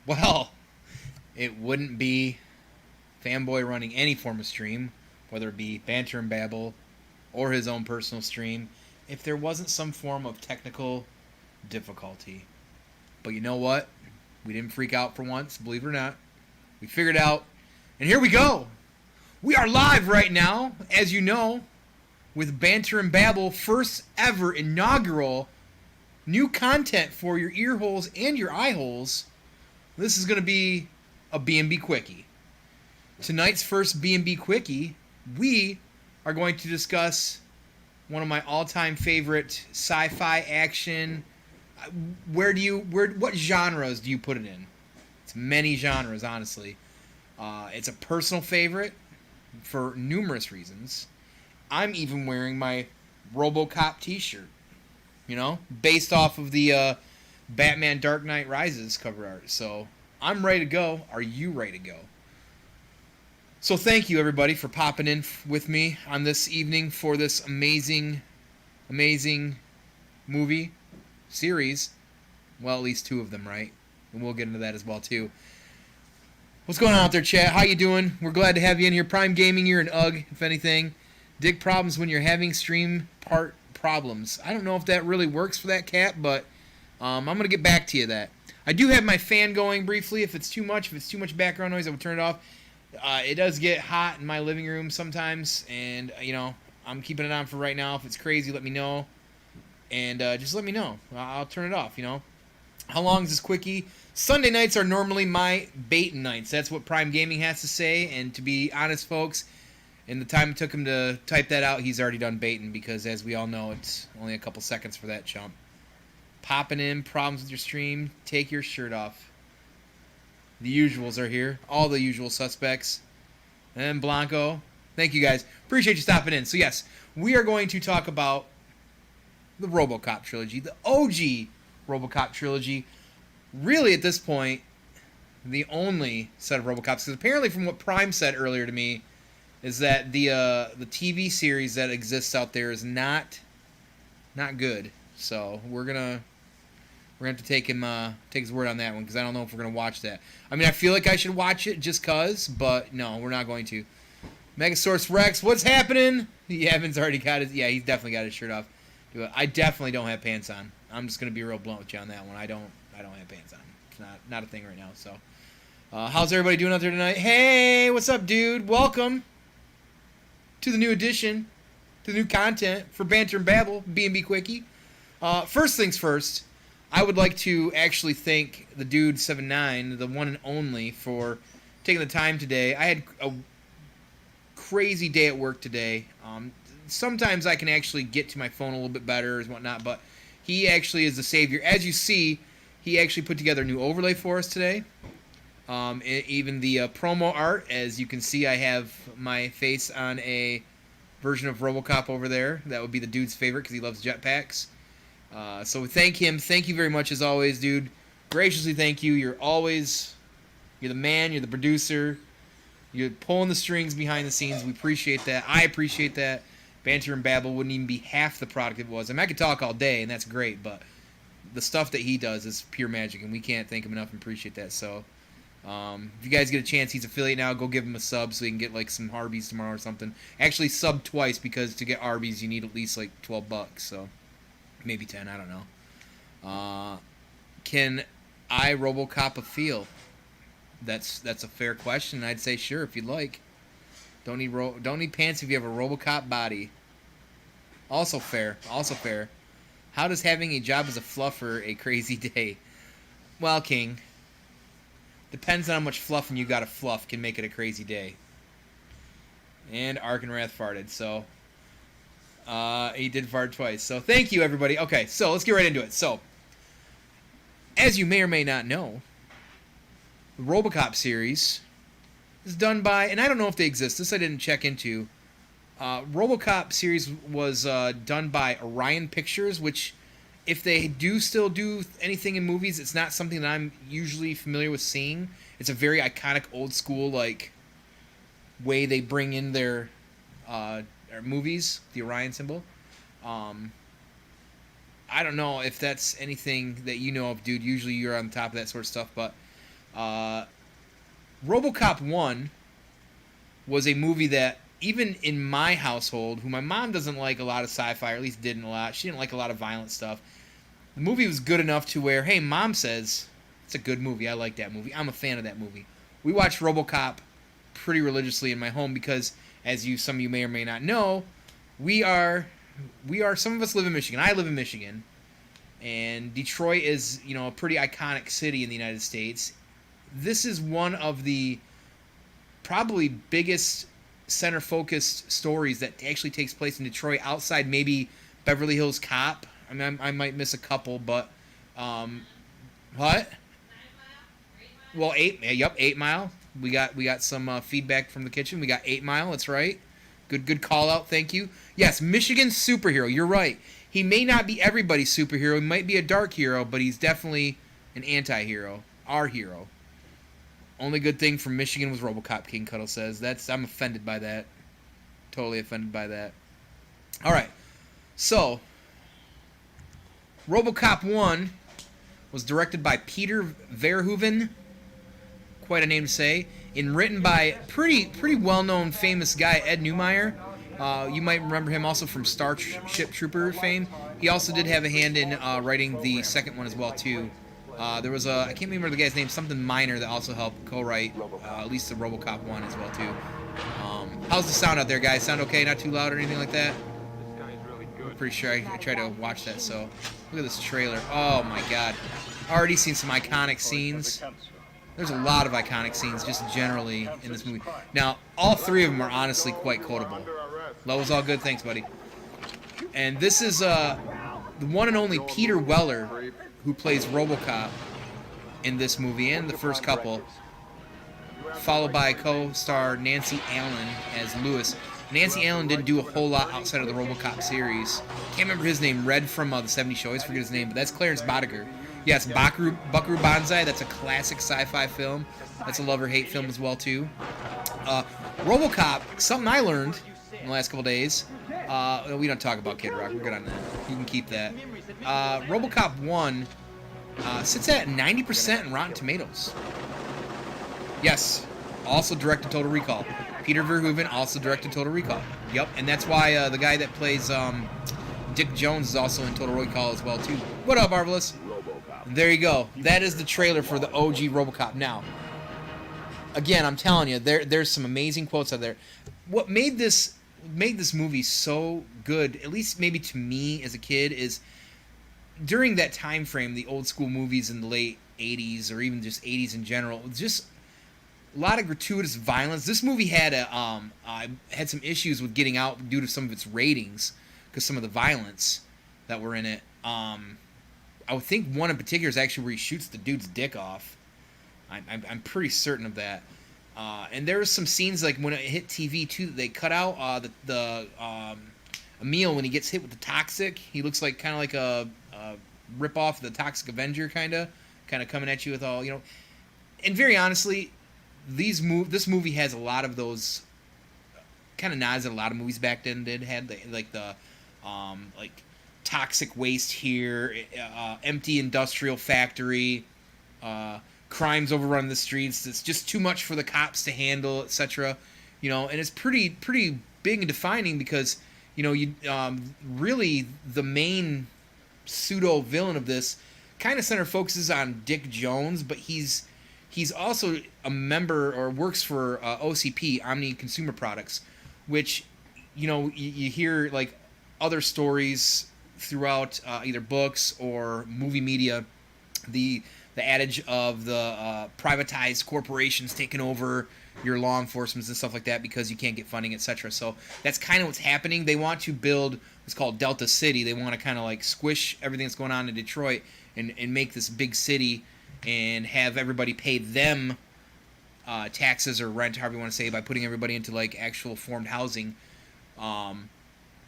Well, it wouldn't be Fanboy running any form of stream, whether it be Banter and Babble or his own personal stream, if there wasn't some form of technical difficulty. But you know what? We didn't freak out for once, believe it or not. We figured out, and here we go. We are live right now, as you know, with Banter and Babble, first ever inaugural new content for your ear holes and your eye holes. This is going to be a B&B Quickie. Tonight's first B&B Quickie, we are going to discuss one of my all-time favorite sci-fi action. What genres do you put it in? It's many genres, honestly. It's a personal favorite for numerous reasons. I'm even wearing my Robocop t-shirt, based off of the Batman Dark Knight Rises cover art. So I'm ready to go. Are you ready to go? So thank you, everybody, for popping in with me on this evening for this amazing, amazing movie series. Well, at least two of them, right? And we'll get into that as well, too. What's going on out there, chat? How you doing? We're glad to have you in here. Prime Gaming, you're an UG, if anything. Dig problems when you're having stream part problems. I don't know if that really works for that cat, but I'm going to get back to you that. I do have my fan going briefly. If it's too much background noise, I will turn it off. It does get hot in my living room sometimes, and, I'm keeping it on for right now. If it's crazy, let me know, and just let me know. I'll turn it off, How long is this quickie? Sunday nights are normally my baiting nights. That's what Prime Gaming has to say, and to be honest, folks, in the time it took him to type that out, he's already done baiting, because as we all know, it's only a couple seconds for that chump. Popping in, problems with your stream, take your shirt off. The usuals are here. All the usual suspects. And Blanco. Thank you, guys. Appreciate you stopping in. So, yes, we are going to talk about the Robocop trilogy. The OG Robocop trilogy. Really, at this point, the only set of Robocops. Because apparently, from what Prime said earlier to me, is that the TV series that exists out there is not good. So, we're going to have to take his word on that one, because I don't know if we're going to watch that. I mean, I feel like I should watch it just because, but no, we're not going to. Megasource Rex, what's happening? Evan's already got his... Yeah, he's definitely got his shirt off. I definitely don't have pants on. I'm just going to be real blunt with you on that one. I don't have pants on. It's not a thing right now, so... how's everybody doing out there tonight? Hey, what's up, dude? Welcome to the new edition, to the new content for Banter and Babble, B&B Quickie. First things first... I would like to actually thank the dude 79, the one and only, for taking the time today. I had a crazy day at work today. Sometimes I can actually get to my phone a little bit better and whatnot, but he actually is the savior. As you see, he actually put together a new overlay for us today. Even the promo art, as you can see, I have my face on a version of Robocop over there. That would be the dude's favorite because he loves jetpacks. So thank him. Thank you very much as always, dude. Graciously thank you. You're the man. You're the producer. You're pulling the strings behind the scenes. We appreciate that. I appreciate that. Banter and Babble wouldn't even be half the product it was. I mean, I could talk all day, and that's great, but the stuff that he does is pure magic, and we can't thank him enough and appreciate that. So, if you guys get a chance, he's affiliate now. Go give him a sub so he can get like some Arby's tomorrow or something. Actually, sub twice, because to get Arby's, you need at least like $12. So. Maybe 10, I don't know. Can I Robocop a feel? That's a fair question. I'd say sure if you'd like. Don't need pants if you have a Robocop body. Also fair. How does having a job as a fluffer a crazy day? Well, King, depends on how much fluffing you got to fluff can make it a crazy day. And Arkenrath farted, so... he did fart twice. So thank you, everybody. Okay, so let's get right into it. So, as you may or may not know, the Robocop series is done by, and I don't know if they exist. This I didn't check into. Robocop series was done by Orion Pictures, which, if they do still do anything in movies, it's not something that I'm usually familiar with seeing. It's a very iconic, old school, like, way they bring in their movies, the Orion symbol. I don't know if that's anything that you know of, dude. Usually you're on top of that sort of stuff, but Robocop 1 was a movie that, even in my household, who my mom doesn't like a lot of sci-fi, or at least didn't a lot, she didn't like a lot of violent stuff. The movie was good enough to where, hey, mom says, it's a good movie, I like that movie, I'm a fan of that movie. We watched Robocop pretty religiously in my home because, as some of you may or may not know, we are some of us live in Michigan. I live in Michigan, and Detroit is, a pretty iconic city in the United States. This is one of the probably biggest center-focused stories that actually takes place in Detroit, outside maybe Beverly Hills Cop. I mean, I might miss a couple, but what? Well, 8 Mile. We got some feedback from the kitchen. We got 8 Mile. That's right. Good call out. Thank you. Yes, Michigan superhero. You're right. He may not be everybody's superhero. He might be a dark hero, but he's definitely an anti-hero. Our hero. Only good thing from Michigan was Robocop, King Cuddle says. I'm offended by that. Totally offended by that. All right. So, Robocop 1 was directed by Peter Verhoeven. Quite a name to say. And written by pretty well-known, famous guy, Ed Neumeyer. You might remember him also from Starship Trooper fame. He also did have a hand in writing the second one as well, too. There was I can't remember the guy's name, something minor that also helped co-write at least the Robocop 1 as well, too. How's the sound out there, guys? Sound okay? Not too loud or anything like that? I'm pretty sure I tried to watch that, so look at this trailer. Oh, my God. Already seen some iconic scenes. There's a lot of iconic scenes just generally in this movie. Now, all three of them are honestly quite quotable. Level's all good. Thanks, buddy. And this is the one and only Peter Weller who plays Robocop in this movie and the first couple, followed by co-star Nancy Allen as Lewis. Nancy Allen didn't do a whole lot outside of the Robocop series. Can't remember his name. Red from the 70s Show. I always forget his name, but that's Clarence Boddicker. Yes, Buckaroo Banzai. That's a classic sci-fi film. That's a love-or-hate film as well, too. Robocop, something I learned in the last couple days. We don't talk about Kid Rock. We're good on that. You can keep that. Robocop 1 sits at 90% in Rotten Tomatoes. Yes, also directed Total Recall. Peter Verhoeven also directed Total Recall. Yep, and that's why the guy that plays Dick Jones is also in Total Recall as well, too. What up, Marvelous? There you go. That is the trailer for the OG Robocop. Now, again, I'm telling you, there's some amazing quotes out there. What made this movie so good, at least maybe to me as a kid, is during that time frame, the old school movies in the late 80s or even just 80s in general, just a lot of gratuitous violence. This movie had had some issues with getting out due to some of its ratings because some of the violence that were in it. I would think one in particular is actually where he shoots the dude's dick off. I'm pretty certain of that. And there was some scenes like when it hit TV too that they cut out Emil when he gets hit with the toxic. He looks like kind of like a rip off of the Toxic Avenger kind of coming at you with all And very honestly, this movie has a lot of those kind of nods that a lot of movies back then did had the toxic waste here, empty industrial factory, crimes overrun the streets. It's just too much for the cops to handle, etc. And it's pretty big and defining because really the main pseudo villain of this kind of center focuses on Dick Jones, but he's also a member or works for OCP, Omni Consumer Products, which you hear like other stories throughout either books or movie media, the adage of the privatized corporations taking over your law enforcement and stuff like that because you can't get funding, etc. So that's kind of what's happening. They want to build what's called Delta City. They want to kind of like squish everything that's going on in Detroit and make this big city and have everybody pay them taxes or rent, however you want to say, by putting everybody into like actual formed housing.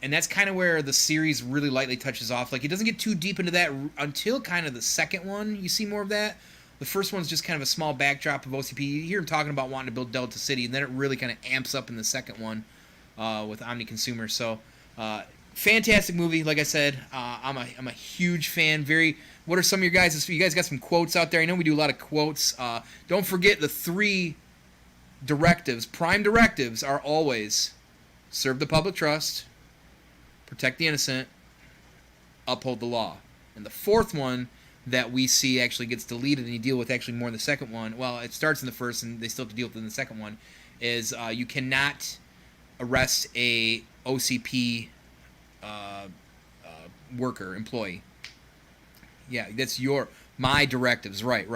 And that's kind of where the series really lightly touches off. Like, it doesn't get too deep into that until kind of the second one. You see more of that. The first one's just kind of a small backdrop of OCP. You hear him talking about wanting to build Delta City, and then it really kind of amps up in the second one with Omni Consumer. So, fantastic movie. Like I said, I'm a huge fan. Very, What are some of your guys? You guys got some quotes out there. I know we do a lot of quotes. Don't forget the 3 directives, prime directives, are always serve the public trust, protect the innocent, uphold the law. And the 4th one that we see actually gets deleted, and you deal with actually more in the second one. Well, it starts in the first, and they still have to deal with it in the second one, is you cannot arrest a OCP worker, employee. Yeah, that's my directives. Right.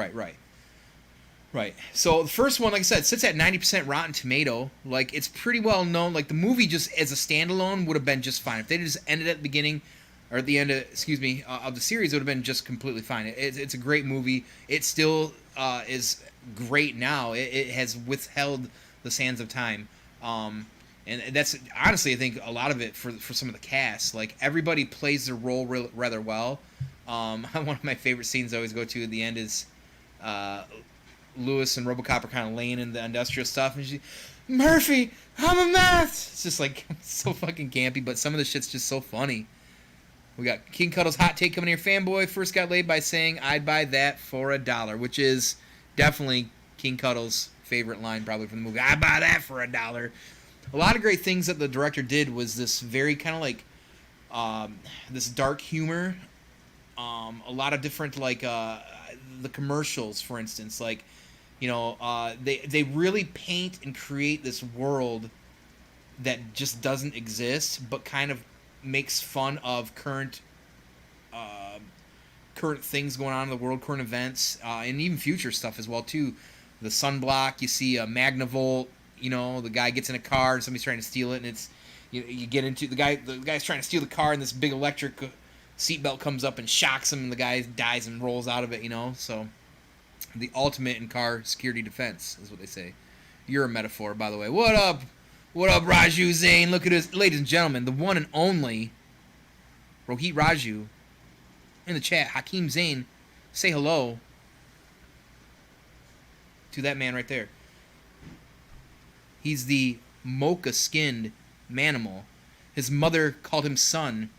So the first one, like I said, sits at 90% Rotten Tomato. Like, it's pretty well known. Like, the movie just as a standalone would have been just fine. If they just ended at the beginning, or at the end of, of the series, it would have been just completely fine. It's a great movie. It still is great now. It has withheld the sands of time. And that's, honestly, I think a lot of it for some of the cast. Like, everybody plays their role rather well. One of my favorite scenes I always go to at the end is Lewis and Robocop are kind of laying in the industrial stuff, and she's, Murphy, I'm a mess. It's just like so fucking campy, but some of the shit's just so funny. We got King Cuddle's hot take coming here. Fanboy first got laid by saying, I'd buy that for $1, which is definitely King Cuddle's favorite line probably from the movie. I'd buy that for $1. A lot of great things that the director did was this very kind of like this dark humor. A lot of different, like, the commercials, for instance, like, they really paint and create this world that just doesn't exist, but kind of makes fun of current things going on in the world, current events, and even future stuff as well too. The sunblock, you see a Magnavolt, the guy gets in a car and somebody's trying to steal it, and it's you get into the guy's trying to steal the car, and this big electric seatbelt comes up and shocks him, and the guy dies and rolls out of it. So the ultimate in car security defense is what they say. You're a metaphor, by the way. What up, Raju Zain? Look at this, ladies and gentlemen, the one and only Rohit Raju in the chat. Hakeem Zain, say hello to that man right there. He's the mocha-skinned manimal. His mother called him son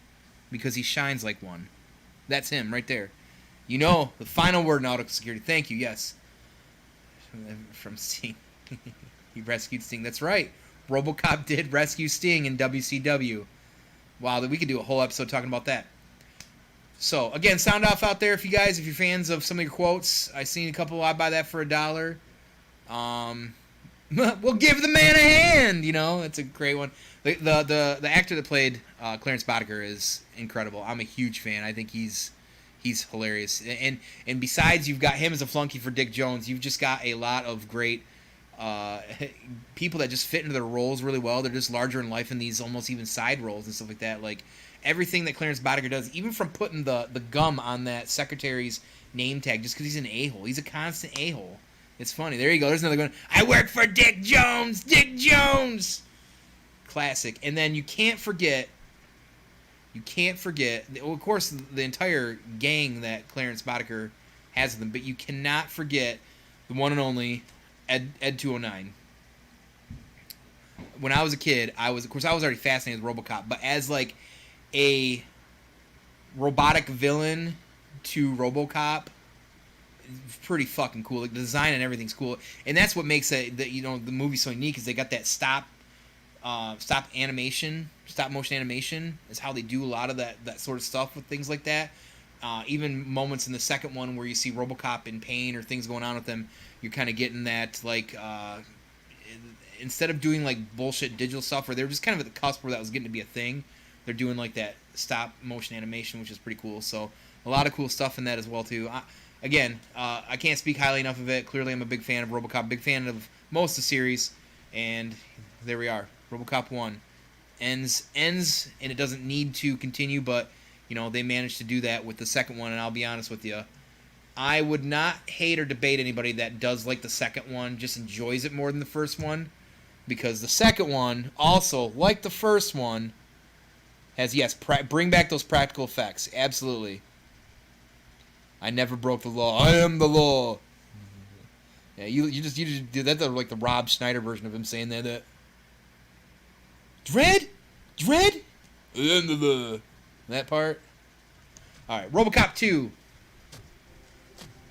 because he shines like one. That's him right there. The final word in auto security. Thank you, yes. From Sting. He rescued Sting. That's right. Robocop did rescue Sting in WCW. Wow, we could do a whole episode talking about that. So, again, sound off out there if you're fans of some of your quotes. I seen a couple, I'd buy that for $1. We'll give the man a hand, It's a great one. The actor that played Clarence Boddicker is incredible. I'm a huge fan. I think he's hilarious. And besides, you've got him as a flunky for Dick Jones. You've just got a lot of great people that just fit into their roles really well. They're just larger in life in these almost even side roles and stuff like that. Like everything that Clarence Boddicker does, even from putting the gum on that secretary's name tag just because he's an a-hole. He's a constant a-hole. It's funny. There you go. There's another one. I work for Dick Jones. Dick Jones. Classic. And then you can't forget, well, of course, the entire gang that Clarence Boddicker has with them, but you cannot forget the one and only Ed 209. When I was a kid, I was already fascinated with Robocop, but as like a robotic villain to Robocop, pretty fucking cool. Like the design and everything's cool, and that's what makes the movie so unique. Is they got that stop motion animation is how they do a lot of that sort of stuff with things like that. Even moments in the second one where you see Robocop in pain or things going on with them, you're kind of getting that like instead of doing like bullshit digital stuff where they're just kind of at the cusp where that was getting to be a thing, they're doing like that stop motion animation, which is pretty cool. So a lot of cool stuff in that as well too. I can't speak highly enough of it. Clearly, I'm a big fan of Robocop, big fan of most of the series, and there we are. Robocop 1 ends, and it doesn't need to continue, but they managed to do that with the second one. And I'll be honest with you, I would not hate or debate anybody that does like the second one, just enjoys it more than the first one, because the second one also, like the first one, has bring back those practical effects. Absolutely. I never broke the law. I am the law. Yeah, you just did that, like the Rob Schneider version of him saying that. Dread, that part. All right, Robocop 2.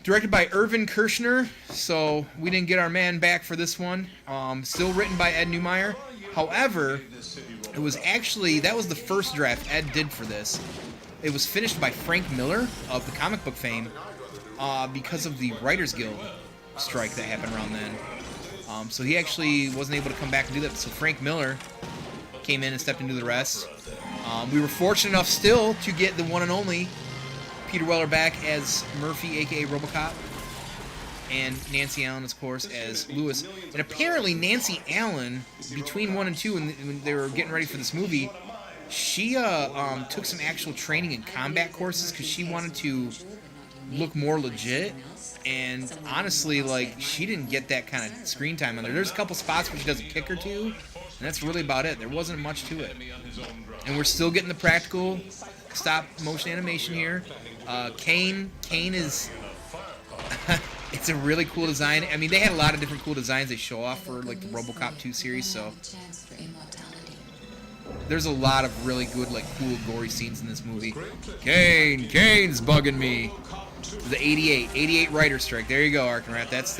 Directed by Irvin Kershner, so we didn't get our man back for this one. Still written by Ed Neumeyer. However, it was actually, that was the first draft Ed did for this. It was finished by Frank Miller of the comic book fame because of the Writers Guild strike that happened around then. So he actually wasn't able to come back and do that. So Frank Miller came in and stepped into the rest. We were fortunate enough still to get the one and only Peter Weller back as Murphy, a.k.a. Robocop, and Nancy Allen, of course, as Lewis. And apparently Nancy Allen, between 1 and 2, when they were getting ready for this movie, she took some actual training in combat courses because she wanted to look more legit. And honestly, like, she didn't get that kind of screen time on there. There's a couple spots where she does a kick or two, and that's really about it. There wasn't much to it. And we're still getting the practical stop motion animation here. Kane is... it's a really cool design. I mean, they had a lot of different cool designs they show off for, like, the Robocop 2 series, so... There's a lot of really good, like, cool, gory scenes in this movie. Kane's bugging me. The 88 writer strike. There you go, Arkenrat. That's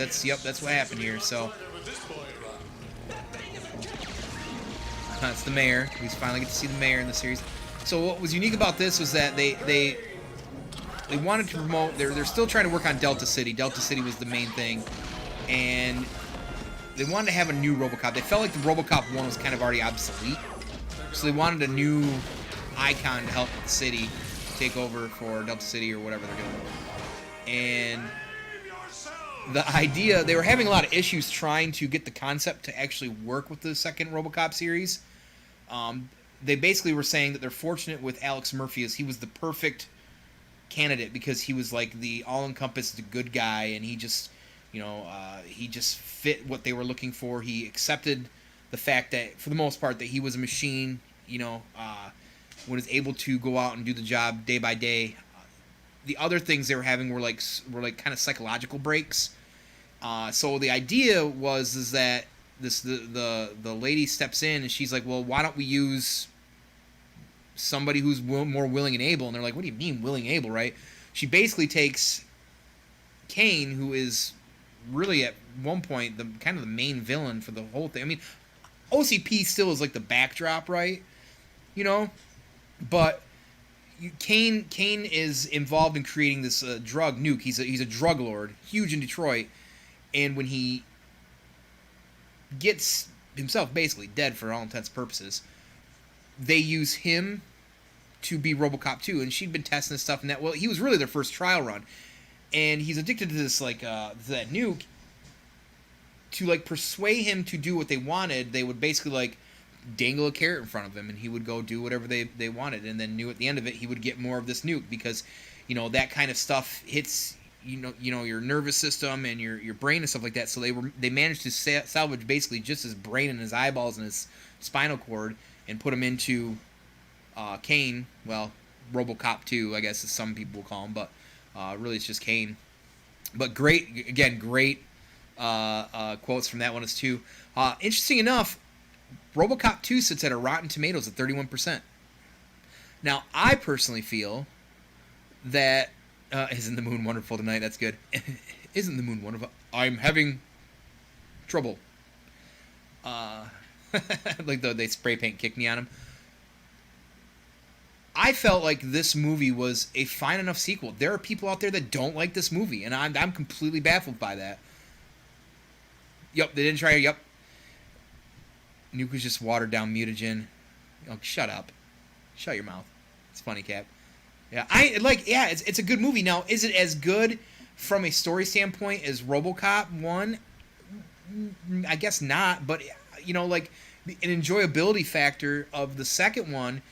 what happened here. So it's the mayor. We finally get to see the mayor in the series. So what was unique about this was that they wanted to promote. They're still trying to work on Delta City. Delta City was the main thing, and they wanted to have a new RoboCop. They felt like the RoboCop 1 was kind of already obsolete, so they wanted a new icon to help the city take over for Delta City or whatever they're doing. And the idea, they were having a lot of issues trying to get the concept to actually work with the second RoboCop series. They basically were saying that they're fortunate with Alex Murphy as he was the perfect candidate because he was like the all-encompassed good guy, and he just, he just fit what they were looking for. He accepted the fact that, for the most part, that he was a machine, was able to go out and do the job day by day. The other things they were having were like kind of psychological breaks. So the idea was that the lady steps in and she's like, well, why don't we use somebody who's more willing and able? And they're like, what do you mean willing and able, right? She basically takes Kane, who is really at one point the kind of the main villain for the whole thing. I mean, OCP still is like the backdrop, right? But Kane is involved in creating this drug nuke. He's a drug lord, huge in Detroit, and when he gets himself basically dead for all intents and purposes, they use him to be RoboCop 2. And she'd been testing this stuff, and he was really their first trial run, and he's addicted to this that nuke. To like persuade him to do what they wanted, they would basically like dangle a carrot in front of him, and he would go do whatever they wanted, and then knew at the end of it he would get more of this nuke because that kind of stuff hits your nervous system and your brain and stuff like that. So they managed to salvage basically just his brain and his eyeballs and his spinal cord and put him into Kane. Well, RoboCop 2, I guess, as some people will call him, but really it's just Kane. But great quotes from that one is too. Interesting enough, RoboCop 2 sits at a Rotten Tomatoes at 31%. Now, I personally feel that... isn't the moon wonderful tonight? That's good. Isn't the moon wonderful? I'm having trouble. Like though they spray paint kick me on him. I felt like this movie was a fine enough sequel. There are people out there that don't like this movie, and I'm completely baffled by that. Yep, they didn't try it. Yep. Nuke was just watered down mutagen. Oh, shut up. Shut your mouth. It's funny, Cap. Yeah, it's a good movie. Now, is it as good from a story standpoint as RoboCop 1? I guess not, but an enjoyability factor of the second one,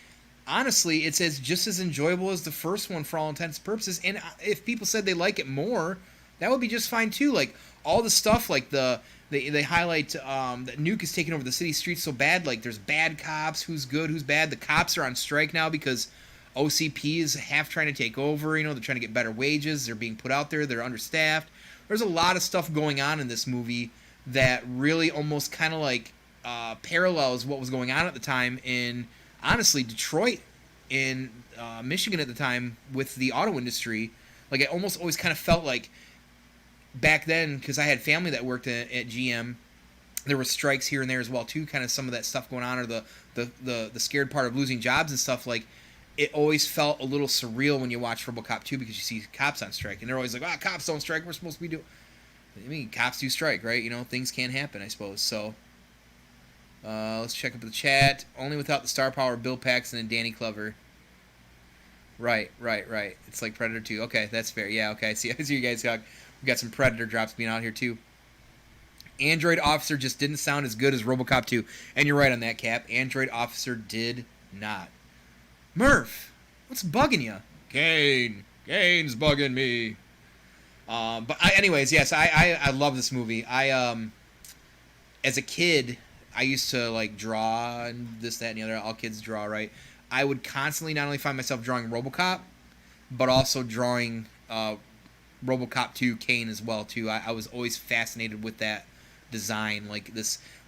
honestly, it's just as enjoyable as the first one for all intents and purposes. And if people said they like it more, that would be just fine too. Like all the stuff, like they highlight that Nuke is taking over the city streets so bad. Like there's bad cops, who's good, who's bad. The cops are on strike now because OCP is half trying to take over. They're trying to get better wages. They're being put out there. They're understaffed. There's a lot of stuff going on in this movie that really almost kind of like parallels what was going on at the time in, honestly, Detroit, in Michigan at the time with the auto industry. Like, it almost always kind of felt like back then, because I had family that worked at GM, there were strikes here and there as well too. Kind of some of that stuff going on, or the scared part of losing jobs and stuff. Like, it always felt a little surreal when you watch RoboCop 2 because you see cops on strike, and they're always like, "Ah, cops don't strike. We're supposed to be doing." I mean, cops do strike, right? You know, things can happen, I suppose. So, let's check up the chat. Only without the star power of Bill Paxton and Danny Glover. Right. It's like Predator 2. Okay, that's fair. Yeah, okay. I see you guys got. We got some Predator drops being out here, too. Android Officer just didn't sound as good as RoboCop 2. And you're right on that, Cap. Android Officer did not. Murph, what's bugging you? Kane's bugging me. Anyways, yes, I love this movie. As a kid, I used to, like, draw and this, that, and the other. All kids draw, right? I would constantly not only find myself drawing RoboCop, but also drawing RoboCop 2 Kane as well too. I was always fascinated with that design, like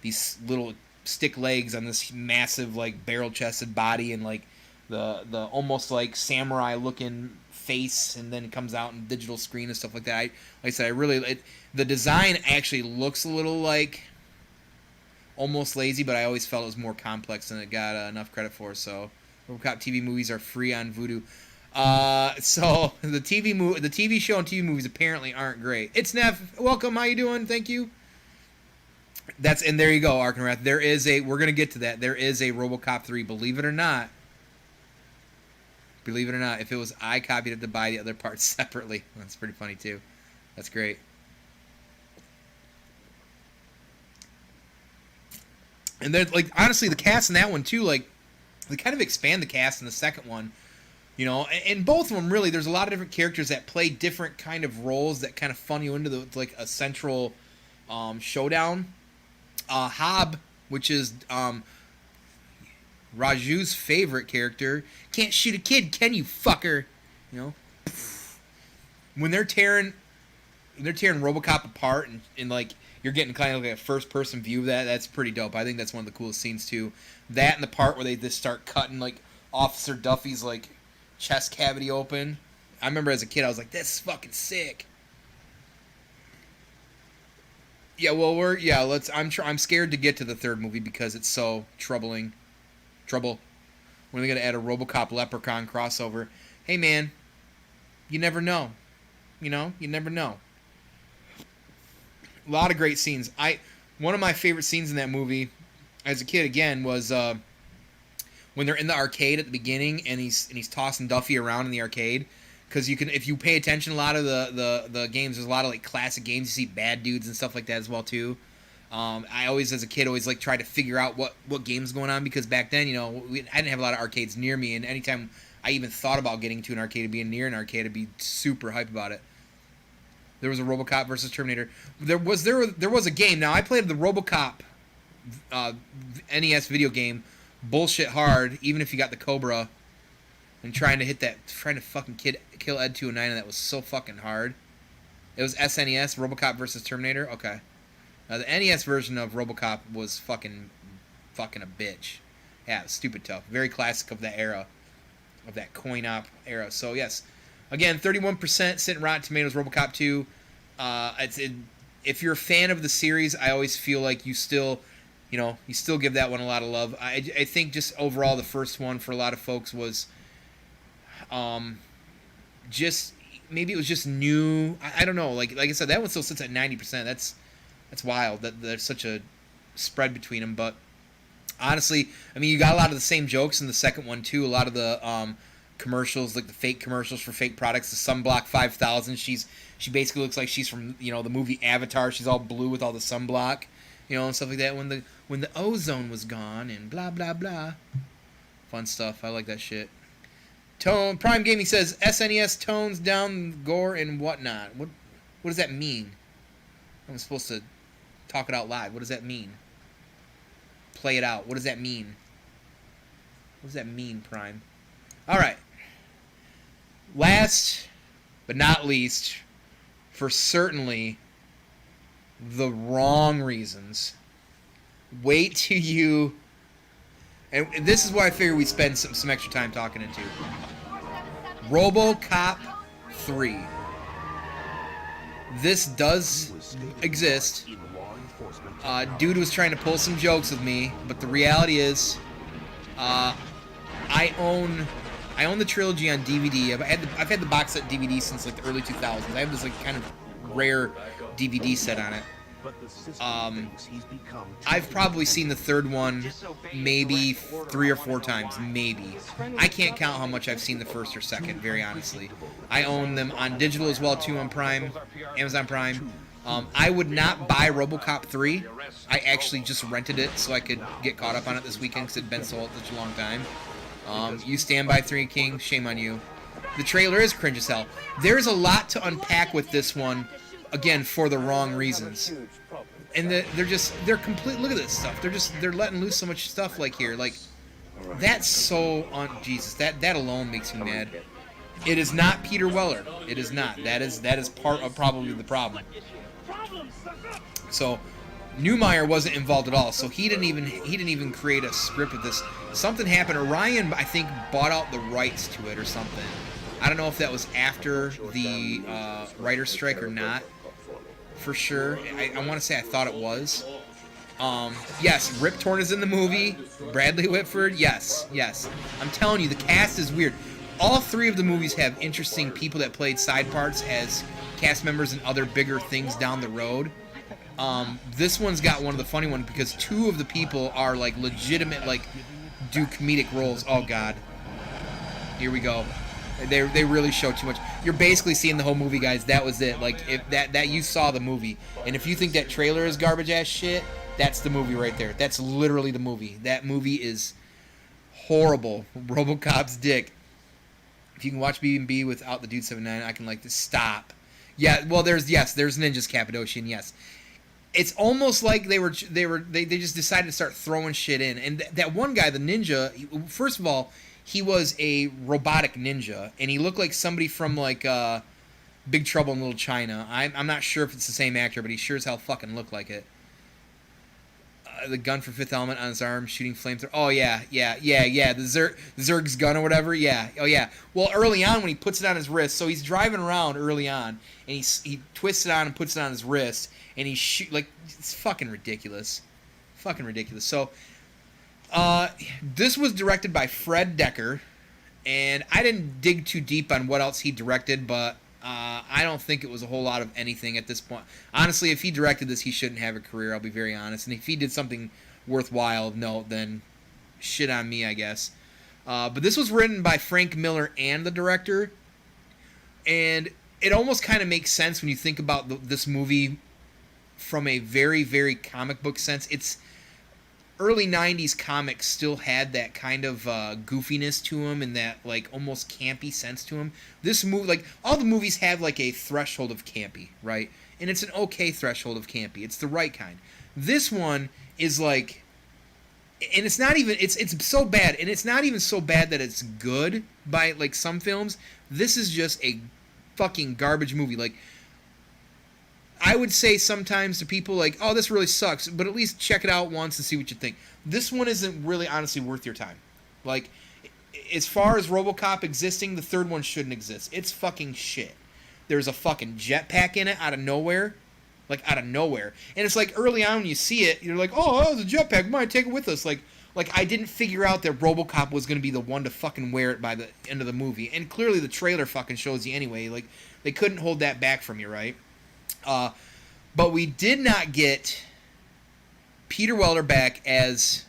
these little stick legs on this massive, like, barrel-chested body, and like the almost like samurai looking face, and then it comes out in digital screen and stuff like that. Like I said, the design actually looks a little like almost lazy, but I always felt it was more complex than it got enough credit for. So RoboCop TV movies are free on Vudu. So the TV show and TV movies apparently aren't great. It's Neff. Welcome. How you doing? Thank you. And there you go, Arkenrath. We're gonna get to that. There is a RoboCop 3. Believe it or not. If it was I copied it to buy the other parts separately. That's pretty funny too. That's great. And then, like, honestly, the cast in that one too, like, they kind of expand the cast in the second one. You know, and both of them, really, there's a lot of different characters that play different kind of roles that kind of funnel you into like a central showdown. Hob, which is Raju's favorite character, can't shoot a kid, can you, fucker? You know, when they're tearing RoboCop apart, and like you're getting kind of like a first person view of that. That's pretty dope. I think that's one of the coolest scenes too. That and the part where they just start cutting like Officer Duffy's like chest cavity open. I remember as a kid I was like, "This is fucking sick." Yeah, well, I'm scared to get to the third movie because it's so troubling. Trouble. When are they gonna add a RoboCop Leprechaun crossover? Hey man, you never know. You know, you never know. A lot of great scenes. One of my favorite scenes in that movie, as a kid again, was when they're in the arcade at the beginning and he's tossing Duffy around in the arcade. Because you can, if you pay attention, a lot of the games, there's a lot of like classic games. You see bad dudes and stuff like that as well too. I always, as a kid, like tried to figure out what game's going on, because back then, you know, I didn't have a lot of arcades near me, and anytime I even thought about getting to an arcade, being near an arcade, I'd be super hyped about it. There was a RoboCop versus Terminator. There was a game. Now I played the RoboCop NES video game, bullshit hard, even if you got the Cobra. And trying to fucking kill Ed 209, and that was so fucking hard. It was SNES, RoboCop versus Terminator. Okay, the NES version of RoboCop was fucking a bitch. Yeah, it was stupid tough. Very classic of that era, of that coin-op era. So yes, again, 31% sitting Rotten Tomatoes. RoboCop 2. If you're a fan of the series, I always feel like you still give that one a lot of love. I think just overall the first one for a lot of folks was. Just maybe it was just new. I don't know. Like I said, that one still sits at 90%. That's wild. That there's such a spread between them. But honestly, I mean, you got a lot of the same jokes in the second one too. A lot of the commercials, like the fake commercials for fake products. The Sunblock 5000. She basically looks like she's from the movie Avatar. She's all blue with all the sunblock, and stuff like that. When the ozone was gone and blah blah blah. Fun stuff. I like that shit. Prime Gaming says SNES tones down gore and whatnot. What does that mean? I'm supposed to talk it out live. What does that mean? Play it out. What does that mean? What does that mean, Prime? All right. Last but not least, for certainly the wrong reasons, wait till you. And this is why I figured we'd spend some extra time talking into. RoboCop 3. this does exist. Dude was trying to pull some jokes with me, but the reality is, I own the trilogy on DVD. I've had the box set DVD since like the early 2000s. I have this like kind of rare DVD set on it. I've probably seen the third one maybe 3 or 4 times, maybe. I can't count how much I've seen the first or second, very honestly. I own them on digital as well too on Prime, Amazon Prime. I would not buy Robocop 3. I actually just rented it so I could get caught up on it this weekend because it had been sold such a long time. You stand by 3 King, shame on you. The trailer is cringe as hell. There's a lot to unpack with this one, again, for the wrong reasons. And they're complete. Look at this stuff. They're letting loose so much stuff like here. Like, that's so Jesus. That alone makes me mad. It is not Peter Weller. It is not. That is part of probably the problem. So Neumeier wasn't involved at all. So he didn't even create a script of this. Something happened. Orion, I think, bought out the rights to it or something. I don't know if that was after the writer's strike or not. For sure. I want to say I thought it was. Yes, Rip Torn is in the movie. Bradley Whitford, yes. I'm telling you, the cast is weird. All 3 of the movies have interesting people that played side parts as cast members in other bigger things down the road. This one's got one of the funny ones because 2 of the people are like legitimate, like do comedic roles. Oh God, here we go. They really show too much. You're basically seeing the whole movie, guys. That was it. Like if that you saw the movie, and if you think that trailer is garbage ass shit, that's the movie right there. That's literally the movie. That movie is horrible. RoboCop's dick. If you can watch B&B without the Dude 79, I can like to stop. Yeah, well, there's Ninjas Cappadocian. Yes, it's almost like they just decided to start throwing shit in. And that one guy, the ninja, first of all, he was a robotic ninja, and he looked like somebody from like Big Trouble in Little China. I'm not sure if it's the same actor, but he sure as hell fucking looked like it. The gun for Fifth Element on his arm, shooting flamethrower. Oh yeah. The Zerg's gun or whatever. Yeah. Oh yeah. Well, early on when he puts it on his wrist, so he's driving around early on, and he twists it on and puts it on his wrist, and he shoot like it's fucking ridiculous. So, this was directed by Fred Decker, and I didn't dig too deep on what else he directed, but I don't think it was a whole lot of anything at this point. Honestly, if he directed this, he shouldn't have a career, I'll be very honest. And if he did something worthwhile, no, then shit on me, I guess. But this was written by Frank Miller and the director, and it almost kind of makes sense when you think about this movie from a very, very comic book sense. It's early 90s comics still had that kind of goofiness to them and that like almost campy sense to them. This movie, like all the movies have like a threshold of campy, right? And it's an okay threshold of campy. It's the right kind. This one is like, and it's not even, it's so bad, and it's not even so bad that it's good by like some films. This is just a fucking garbage movie. Like, I would say sometimes to people like, oh, this really sucks, but at least check it out once and see what you think. This one isn't really honestly worth your time. Like, as far as RoboCop existing, the third one shouldn't exist. It's fucking shit. There's a fucking jetpack in it out of nowhere. Like, out of nowhere. And it's like early on when you see it, you're like, oh, that was a jetpack. We might take it with us. Like I didn't figure out that RoboCop was going to be the one to fucking wear it by the end of the movie. And clearly the trailer fucking shows you anyway. Like, they couldn't hold that back from you, right? But we did not get Peter Weller back as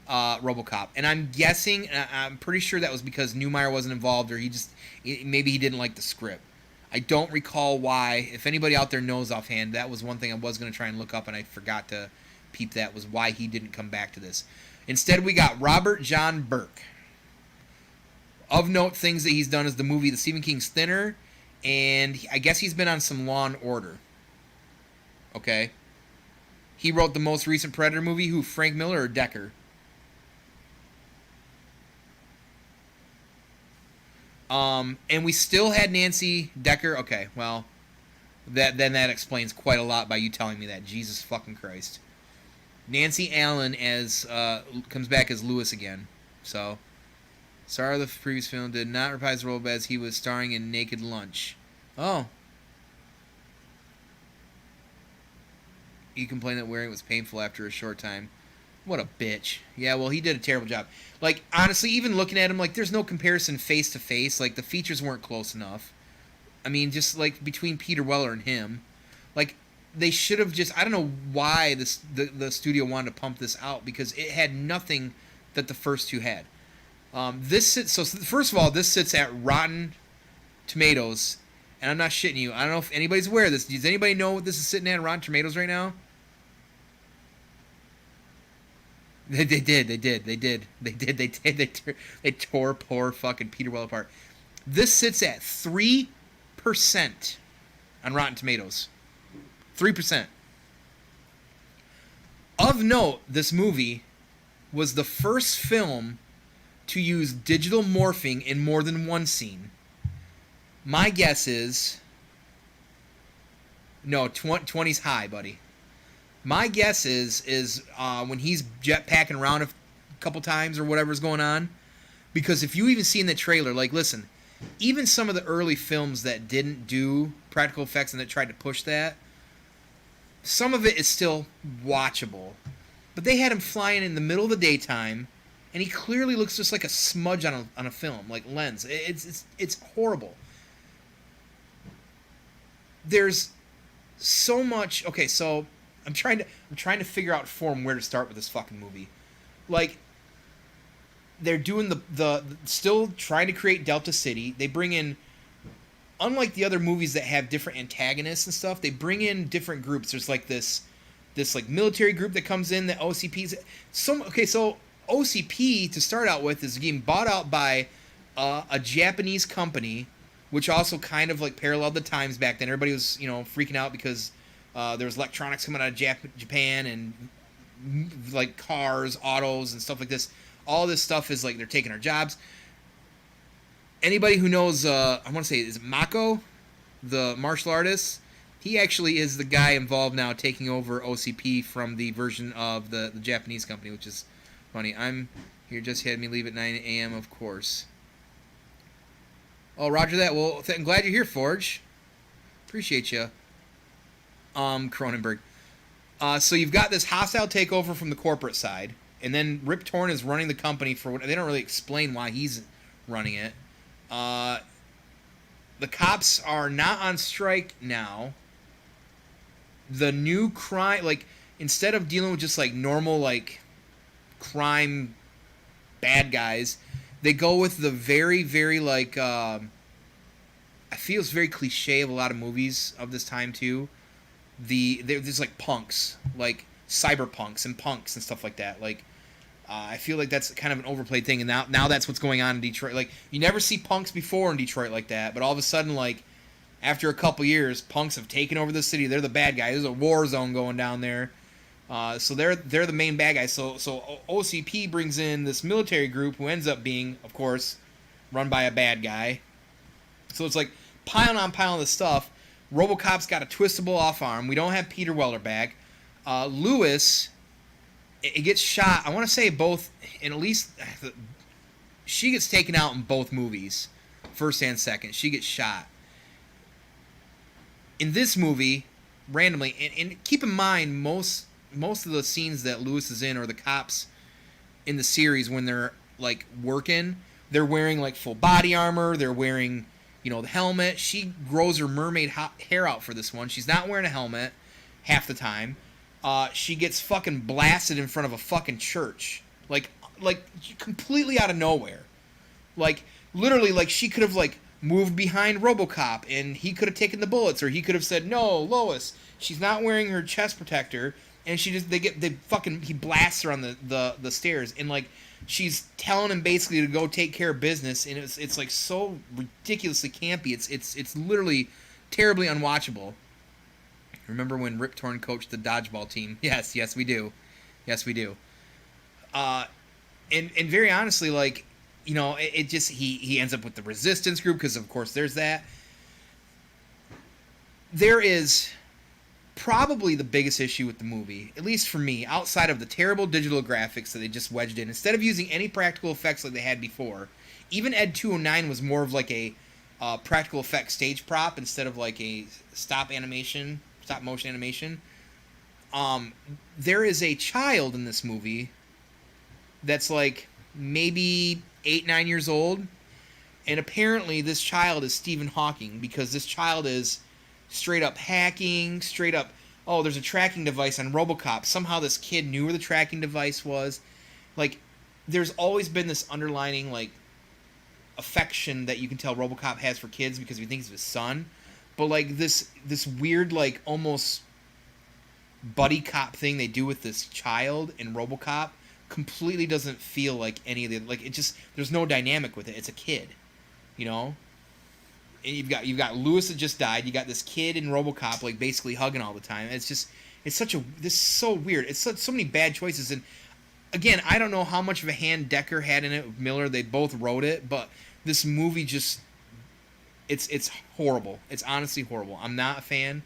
RoboCop, and I'm guessing, I'm pretty sure that was because Neumeier wasn't involved, or maybe he didn't like the script. I don't recall why. If anybody out there knows offhand, that was one thing I was going to try and look up, and I forgot to peep that, was why he didn't come back to this. Instead, we got Robert John Burke. Of note, things that he's done is the movie The Stephen King's Thinner, and I guess he's been on some Law and Order. Okay? He wrote the most recent Predator movie. Who, Frank Miller or Decker? And we still had Nancy Decker. Okay, well, that explains quite a lot by you telling me that. Jesus fucking Christ. Nancy Allen comes back as Lewis again. So, sorry, the previous film did not reprise the role as he was starring in Naked Lunch. Oh. You complained that wearing it was painful after a short time. What a bitch. Yeah, well, he did a terrible job. Like, honestly, even looking at him, like, there's no comparison face to face. Like, the features weren't close enough. I mean, just, like, between Peter Weller and him. Like, they should have just... I don't know why the studio wanted to pump this out, because it had nothing that the first two had. So, first of all, this sits at Rotten Tomatoes, and I'm not shitting you. I don't know if anybody's aware of this. Does anybody know what this is sitting at Rotten Tomatoes right now? They tore poor fucking Peter Weller apart. This sits at 3% on Rotten Tomatoes. 3%. Of note, this movie was the first film to use digital morphing in more than one scene. My guess is... No, 20's high, buddy. My guess is when he's jetpacking around a couple times or whatever's going on. Because if you even see in the trailer, like, listen, even some of the early films that didn't do practical effects and that tried to push that, some of it is still watchable. But they had him flying in the middle of the daytime, and he clearly looks just like a smudge on a film, like lens. It's horrible. There's so much... Okay, so... I'm trying to figure out form where to start with this fucking movie. Like, they're doing the still trying to create Delta City. They bring in, unlike the other movies that have different antagonists and stuff, they bring in different groups. There's like this like military group that comes in, the OCP's. So OCP to start out with is getting bought out by a Japanese company, which also kind of like paralleled the times back then. Everybody was freaking out because there was electronics coming out of Japan and like cars, autos, and stuff like this. All this stuff is like they're taking our jobs. Anybody who knows, I want to say, is it Mako, the martial artist? He actually is the guy involved now taking over OCP from the version of the Japanese company, which is funny. I'm here, just had me leave at 9 a.m., of course. Oh, roger that. Well, I'm glad you're here, Forge. Appreciate you. Cronenberg. So you've got this hostile takeover from the corporate side, and then Rip Torn is running the company for what they don't really explain why he's running it. The cops are not on strike now. The new crime, like, instead of dealing with just like normal like crime bad guys, they go with the very, very like I feel it's very cliche of a lot of movies of this time too. There's like punks, like cyberpunks and punks and stuff like that. Like, I feel like that's kind of an overplayed thing, and now that's what's going on in Detroit. Like, you never see punks before in Detroit like that, but all of a sudden, like, after a couple years, punks have taken over the city. They're the bad guys. There's a war zone going down there. So they're the main bad guys. So OCP brings in this military group who ends up being, of course, run by a bad guy. So it's like piling on this stuff. Robocop's got a twistable off arm. We don't have Peter Weller back. Lewis, it gets shot. I want to say both, and at least she gets taken out in both movies, first and second. She gets shot. In this movie, randomly, and keep in mind most of the scenes that Lewis is in, or the cops in the series, when they're like working, they're wearing like full body armor. They're wearing the helmet. She grows her mermaid hair out for this one. She's not wearing a helmet half the time. She gets fucking blasted in front of a fucking church. Like completely out of nowhere. Like, literally, like, she could have, like, moved behind Robocop, and he could have taken the bullets, or he could have said, no, Lois, she's not wearing her chest protector, and he blasts her on the stairs, and, like, she's telling him basically to go take care of business, and it's like so ridiculously campy. It's literally terribly unwatchable. Remember when Rip Torn coached the dodgeball team? Yes, we do. And very honestly, like, it just he ends up with the resistance group, because of course there's that. There is probably the biggest issue with the movie, at least for me, outside of the terrible digital graphics that they just wedged in. Instead of using any practical effects like they had before, even Ed 209 was more of like a practical effect stage prop instead of like a stop motion animation. There is a child in this movie that's like maybe 8, 9 years old, and apparently this child is Stephen Hawking, because this child is straight up hacking, straight up. Oh, there's a tracking device on Robocop. Somehow this kid knew where the tracking device was. Like, there's always been this underlining like affection that you can tell Robocop has for kids because he thinks of his son. But like this weird like almost buddy cop thing they do with this child in Robocop completely doesn't feel like any of the, like, it just, there's no dynamic with it. It's a kid, you know. And you've got Lewis that just died. You got this kid in Robocop like basically hugging all the time. It's just, it's such a, this is so weird. It's so many bad choices. And again, I don't know how much of a hand Decker had in it with Miller. They both wrote it, but this movie just, it's horrible. It's honestly horrible. I'm not a fan.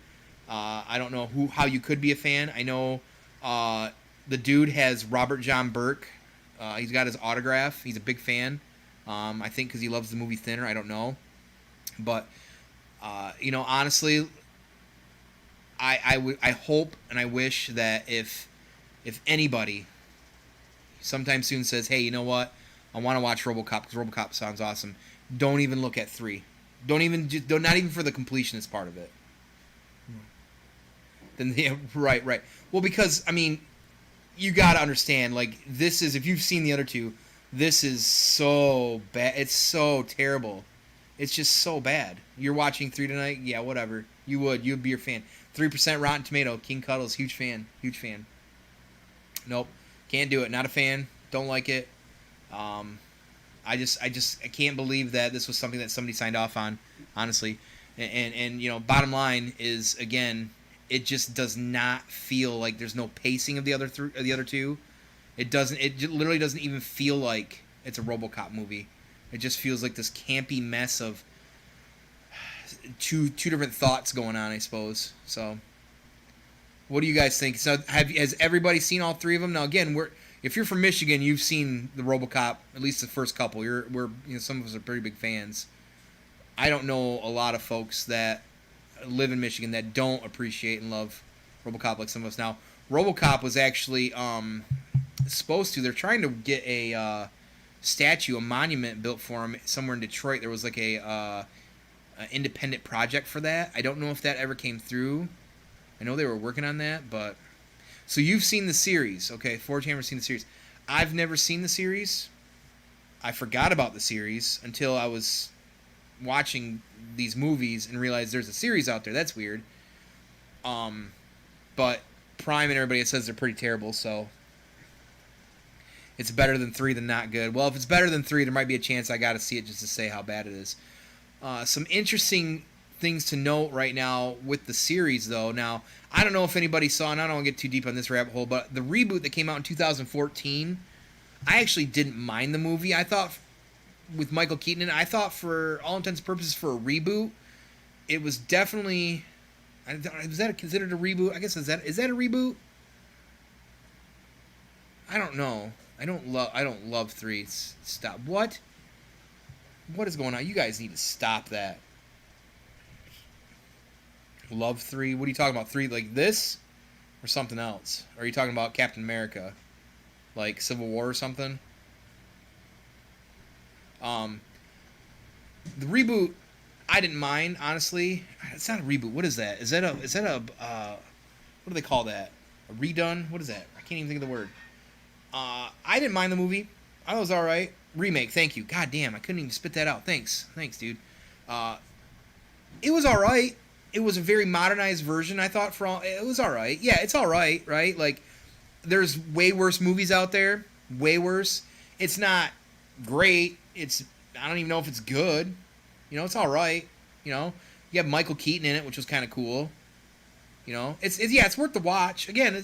I don't know how you could be a fan. I know the dude has Robert John Burke. He's got his autograph. He's a big fan. I think because he loves the movie Thinner. I don't know. But, you know, honestly, I hope and I wish that if anybody sometime soon says, hey, you know what, I want to watch Robocop because Robocop sounds awesome, don't even look at 3. Not even for the completionist part of it. Then yeah, right. Well, because I mean, you got to understand, like, this is, if you've seen the other two, this is so bad. It's so terrible. It's just so bad. You're watching 3 tonight? Yeah, whatever. You'd be your fan. 3% Rotten Tomato. King Cuddles, huge fan. Nope, can't do it. Not a fan. Don't like it. I can't believe that this was something that somebody signed off on, honestly. And you know, bottom line is, again, it just does not feel like there's no pacing of the other two. It literally doesn't even feel like it's a RoboCop movie. It just feels like this campy mess of two different thoughts going on, I suppose. So, what do you guys think? So, has everybody seen all 3 of them? Now, again, if you're from Michigan, you've seen the RoboCop, at least the first couple. Some of us are pretty big fans. I don't know a lot of folks that live in Michigan that don't appreciate and love RoboCop like some of us. Now, RoboCop was actually supposed to. They're trying to get a statue, a monument built for him somewhere in Detroit. There was like a independent project for that. I don't know if that ever came through. I know they were working on that, but so you've seen the series, okay? Forge Hammer's seen the series. I've never seen the series. I forgot about the series until I was watching these movies and realized there's a series out there. That's weird. But Prime and everybody says they're pretty terrible, so it's better than 3 than not good. Well, if it's better than 3, there might be a chance I got to see it just to say how bad it is. Some interesting things to note right now with the series, though. Now, I don't know if anybody saw, and I don't want to get too deep on this rabbit hole, but the reboot that came out in 2014, I actually didn't mind the movie. I thought, with Michael Keaton in it, I thought for all intents and purposes for a reboot, it was definitely, was that considered a reboot? I guess, is that a reboot? I don't know. I don't love 3. Stop. What is going on? You guys need to stop that. Love 3? What are you talking about? 3 like this or something else? Or are you talking about Captain America, like Civil War or something? The reboot, I didn't mind, honestly. It's not a reboot. What is that? Is that a what do they call that? A redone? What is that? I can't even think of the word. I didn't mind the movie. I was all right. Remake. Thank you. God damn, I couldn't even spit that out. Thanks, dude. It was all right. It was a very modernized version, I thought. It was all right. Yeah, it's all right, right? Like, there's way worse movies out there. Way worse. It's not great. I don't even know if it's good. You know, it's all right. You know, you have Michael Keaton in it, which was kind of cool. You know, it's worth the watch. Again,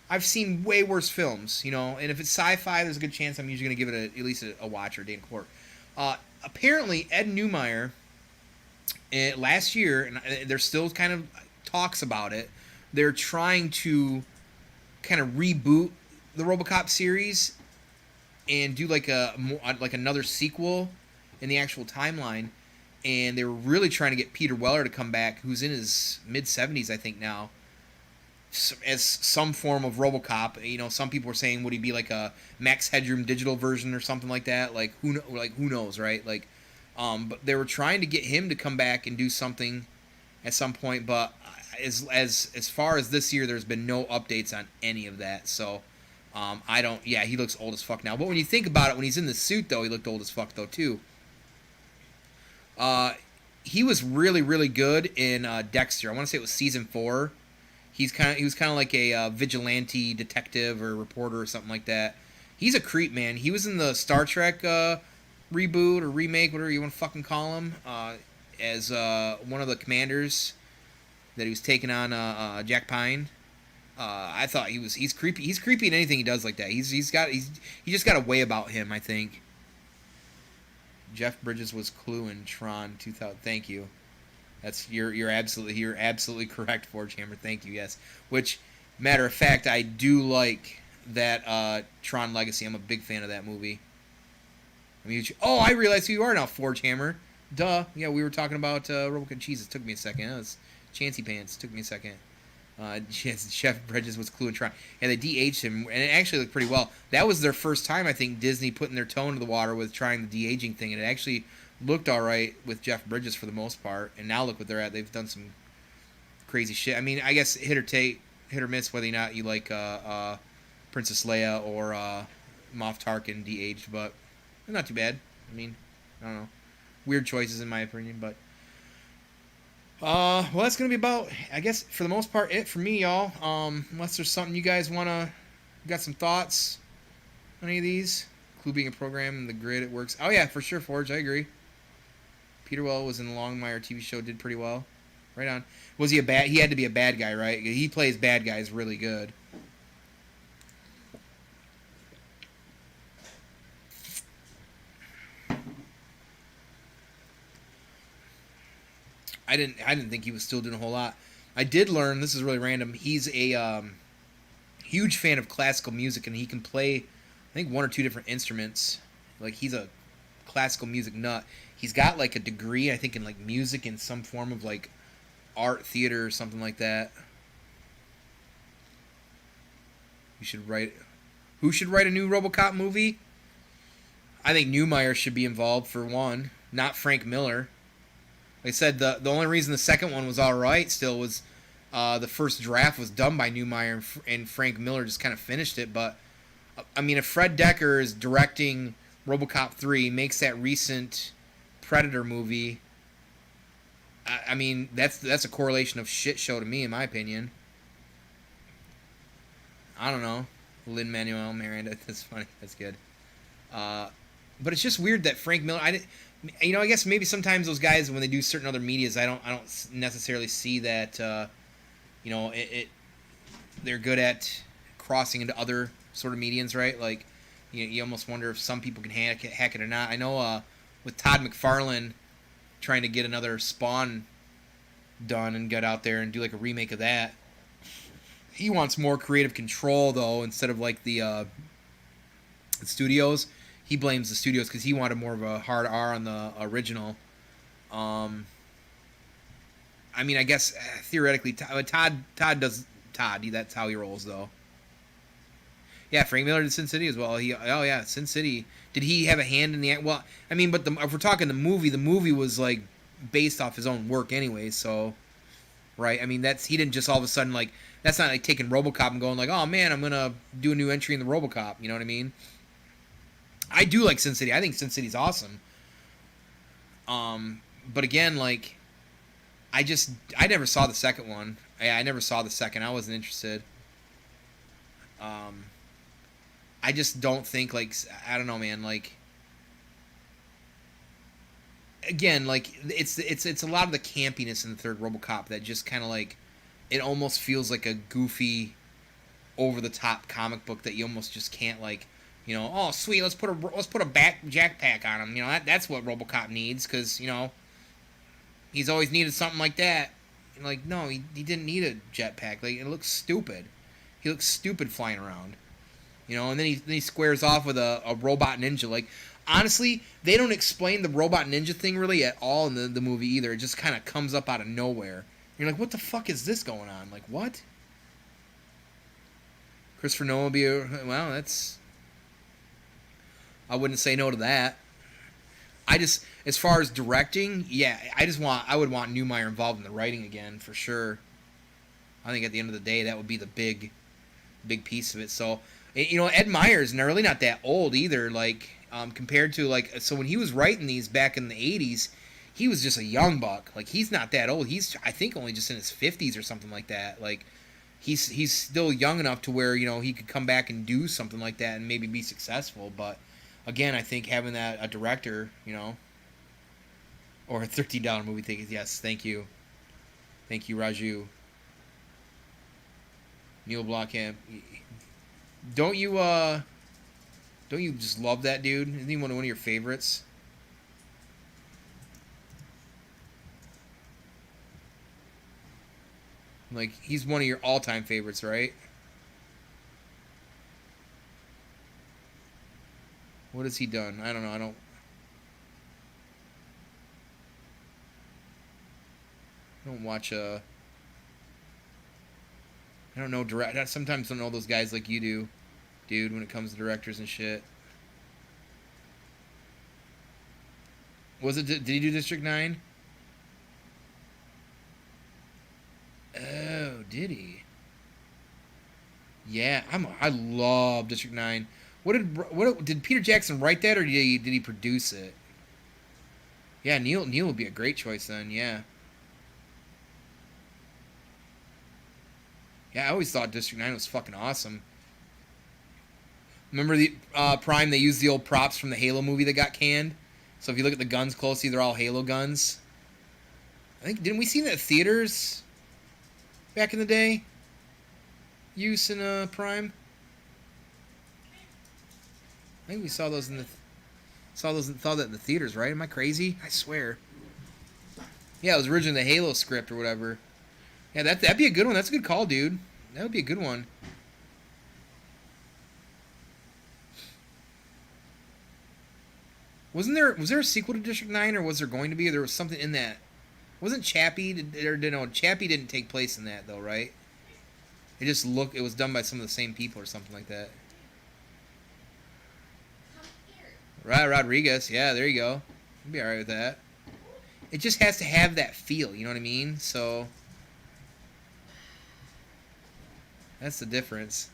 I've seen way worse films, you know, and if it's sci-fi, there's a good chance I'm usually going to give it at least a watch or a day in court. Apparently, Ed Neumeyer, last year, and there's still kind of talks about it, they're trying to kind of reboot the RoboCop series and do like another sequel in the actual timeline, and they were really trying to get Peter Weller to come back, who's in his mid-70s, I think, now. as some form of RoboCop. You know, some people were saying, would he be like a Max Headroom digital version or something like that? Like who knows, right? Like, but they were trying to get him to come back and do something at some point. But as far as this year, there's been no updates on any of that. So I don't. Yeah, he looks old as fuck now. But when you think about it, when he's in the suit though, he looked old as fuck though too. He was really really good in Dexter. I want to say it was season 4. He was kind of like a vigilante detective or reporter or something like that. He's a creep, man. He was in the Star Trek reboot or remake, whatever you want to fucking call him, as one of the commanders that he was taking on Jack Pine. I thought he's creepy. He's creepy in anything he does like that. He just got a way about him, I think. Jeff Bridges was Clue in Tron 2000. Thank you. You're absolutely correct, Forge Hammer. Thank you. Yes. Which, matter of fact, I do like that Tron Legacy. I'm a big fan of that movie. I realize who you are now, Forge Hammer. Duh. Yeah, we were talking about Robocop. Jesus, took me a second. That was Chancy Pants. Took me a second. Jeff Bridges was Clue and Tron. And they de-aged him, and it actually looked pretty well. That was their first time, I think, Disney putting their toe into the water with trying the de-aging thing, and it actually looked all right with Jeff Bridges for the most part. And now look what they're at. They've done some crazy shit. I mean, I guess hit or miss whether or not you like Princess Leia or Moff Tarkin de-aged, but not too bad. I mean, I don't know. Weird choices in my opinion, but well, that's gonna be about, I guess, for the most part, it for me, y'all. Unless there's something you guys got some thoughts on any of these. Clue being a program and the grid, it works. Oh yeah, for sure, Forge. I agree. Peter Well was in the Longmire TV show, did pretty well. Right on. Was he he had to be a bad guy, right? He plays bad guys really good. I didn't think he was still doing a whole lot. I did learn, this is really random, he's a huge fan of classical music, and he can play, I think, 1 or 2 different instruments. Like, he's a classical music nut. He's got like a degree, I think, in like music in some form of like art theater or something like that. Who should write a new RoboCop movie? I think Neumeier should be involved for one, not Frank Miller. Like I said, the only reason the second one was all right still was the first draft was done by Neumeier, and Frank Miller just kind of finished it. But I mean, if Fred Dekker is directing RoboCop 3, makes that recent Predator movie, I mean, that's a correlation of shit show to me, in my opinion. I don't know. Lin-Manuel Miranda, that's funny. That's good. But it's just weird that Frank Miller. I guess maybe sometimes those guys, when they do certain other medias, I don't necessarily see that. They're good at crossing into other sort of medians, right? Like, you almost wonder if some people can hack it or not. I know with Todd McFarlane trying to get another Spawn done and get out there and do like a remake of that. He wants more creative control though, instead of like the studios. He blames the studios because he wanted more of a hard R on the original. I mean, I guess theoretically, Todd. That's how he rolls, though. Yeah, Frank Miller did Sin City as well. Sin City. Did he have a hand in the? Well, I mean, but if we're talking the movie was like based off his own work anyway. So, right? I mean, he didn't just all of a sudden like, that's not like taking RoboCop and going like, oh man, I'm gonna do a new entry in the RoboCop. You know what I mean? I do like Sin City. I think Sin City's awesome. But again, like, I never saw the second one. I never saw the second. I wasn't interested. I just don't think, like, I don't know, man. Like, again, like, it's a lot of the campiness in the third RoboCop that just kind of like, it almost feels like a goofy, over the top comic book that you almost just can't like. Oh sweet, let's put a back jackpack on him. That's what RoboCop needs, because he's always needed something like that. And like, no, he didn't need a jetpack. Like, it looks stupid. He looks stupid flying around. And then he squares off with a robot ninja. Like, honestly, they don't explain the robot ninja thing really at all in the movie either. It just kind of comes up out of nowhere. You're like, what the fuck is this going on? Like, what? Christopher Nolan would be well. That's I wouldn't say no to that. I just, as far as directing, yeah, I would want Newmeyer involved in the writing again for sure. I think at the end of the day, that would be the big piece of it. So, Ed Meyer's really not that old either. Like, compared to so when he was writing these back in the '80s, he was just a young buck. Like, he's not that old. He's, I think, only just in his 50s or something like that. Like, he's still young enough to where he could come back and do something like that and maybe be successful. But again, I think having that a director, or a $13 movie ticket. Yes, thank you, Raju. Neil Blomkamp. Don't you just love that dude? Isn't he one of your favorites? Like, he's one of your all-time favorites, right? What has he done? I don't know. I don't watch I don't know direct. I sometimes don't know those guys like you do, dude. When it comes to directors and shit. Was it? Did he do District 9? Oh, did he? Yeah, I love District 9. What did Peter Jackson write that, or did he produce it? Yeah, Neil would be a great choice then. Yeah. Yeah, I always thought District 9 was fucking awesome. Remember the Prime? They used the old props from the Halo movie that got canned. So if you look at the guns closely, they're all Halo guns. I think didn't we see that at theaters back in the day? Use in Prime. I think we saw those saw that in the theaters, right? Am I crazy? I swear. Yeah, it was originally the Halo script or whatever. Yeah, that'd be a good one. That's a good call, dude. That would be a good one. Was there a sequel to District 9, or was there going to be? Or there was something in that. Wasn't Chappie? Chappie didn't take place in that though, right? It was done by some of the same people or something like that. Right, Rodriguez. Yeah, there you go. I'd be alright with that. It just has to have that feel, you know what I mean? So that's the difference.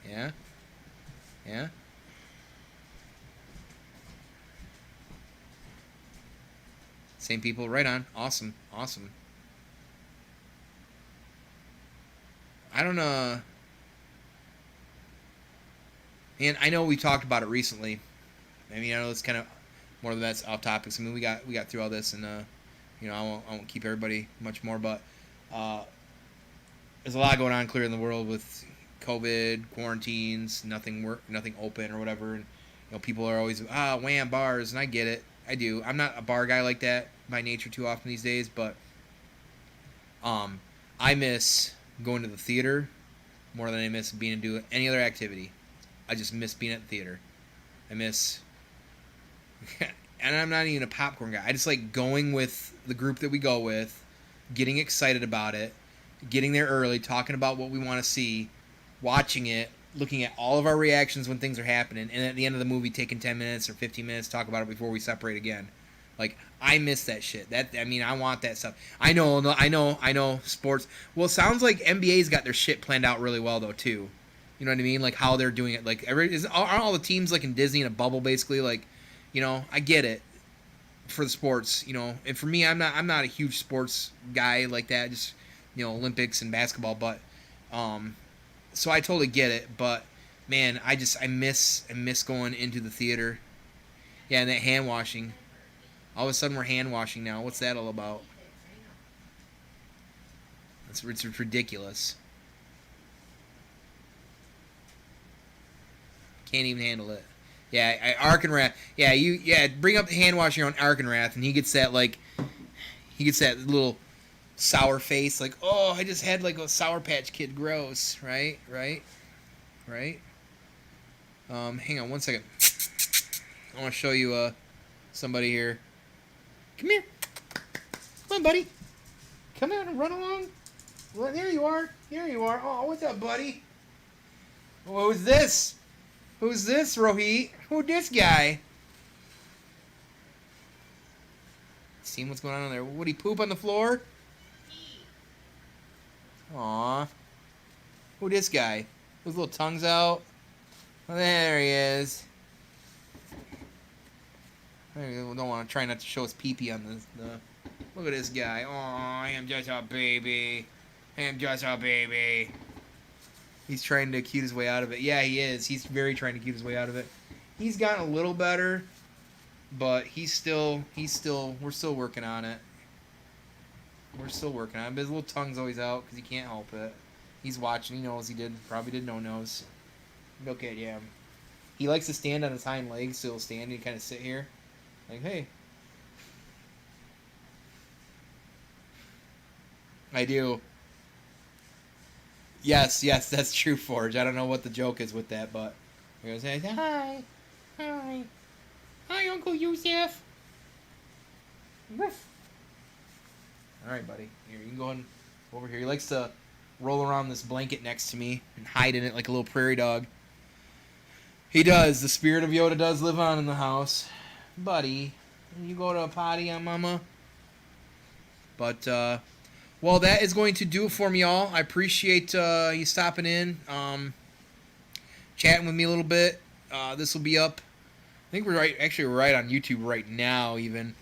Yeah? Yeah? Same people, right on. Awesome. I don't know. And I know we talked about it recently. I mean, I know it's kind of more than that's off topics. I mean, we got through all this, and I won't keep everybody much more, but there's a lot going on clear in the world with COVID, quarantines, nothing open or whatever, and people are always wham bars, and I get it. I do. I'm not a bar guy like that by nature too often these days, but I miss going to the theater more than I miss being to do any other activity. I just miss being at the theater. I miss, and I'm not even a popcorn guy. I just like going with the group that we go with, getting excited about it, getting there early, talking about what we want to see, watching it, looking at all of our reactions when things are happening, and at the end of the movie taking 10 minutes or 15 minutes to talk about it before we separate again. Like, I miss that shit. I want that stuff. I know sports. Well, it sounds like NBA's got their shit planned out really well though too. You know what I mean? Like how they're doing it. Like aren't all the teams like in Disney in a bubble basically? Like, I get it for the sports. And for me, I'm not a huge sports guy like that. Just Olympics and basketball, but so I totally get it. But man, I miss going into the theater. Yeah, and that hand washing. All of a sudden we're hand washing now. What's that all about? It's ridiculous. Can't even handle it. Yeah, Arkenrath. Yeah, bring up the hand washing on Arkenrath, and he gets that little sour face, like, oh, I just had like a Sour Patch Kid, gross, right? Hang on one second. I want to show you somebody here. Come here. Come on, buddy. Come out and run along. Well, there you are. Oh, what's up, buddy? Who's this? Who's this, Rohit? Who this guy? Seeing what's going on in there. Would he poop on the floor? Aw. Who this guy? His little tongue's out. Oh, there he is. I don't want to try not to show his pee-pee on the... Look at this guy. Oh, I am just a baby. I am just a baby. He's trying to cute his way out of it. Yeah, he is. He's very trying to cute his way out of it. He's gotten a little better, but we're still working on it. We're still working on it. But his little tongue's always out because he can't help it. He's watching. He knows he probably did no-nos. Look at him. He likes to stand on his hind legs, so he'll stand and kind of sit here. Like, hey. I do. Yes, that's true, Forge. I don't know what the joke is with that, but he goes, hey, hi. Hi, Uncle Yusuf. Woof. All right, buddy. Here, you can go on over here. He likes to roll around this blanket next to me and hide in it like a little prairie dog. He does. The spirit of Yoda does live on in the house. Buddy, you go to a potty on Mama? But, well, that is going to do it for me, all. I appreciate you stopping in, chatting with me a little bit. This will be up. I think we're right on YouTube right now, even.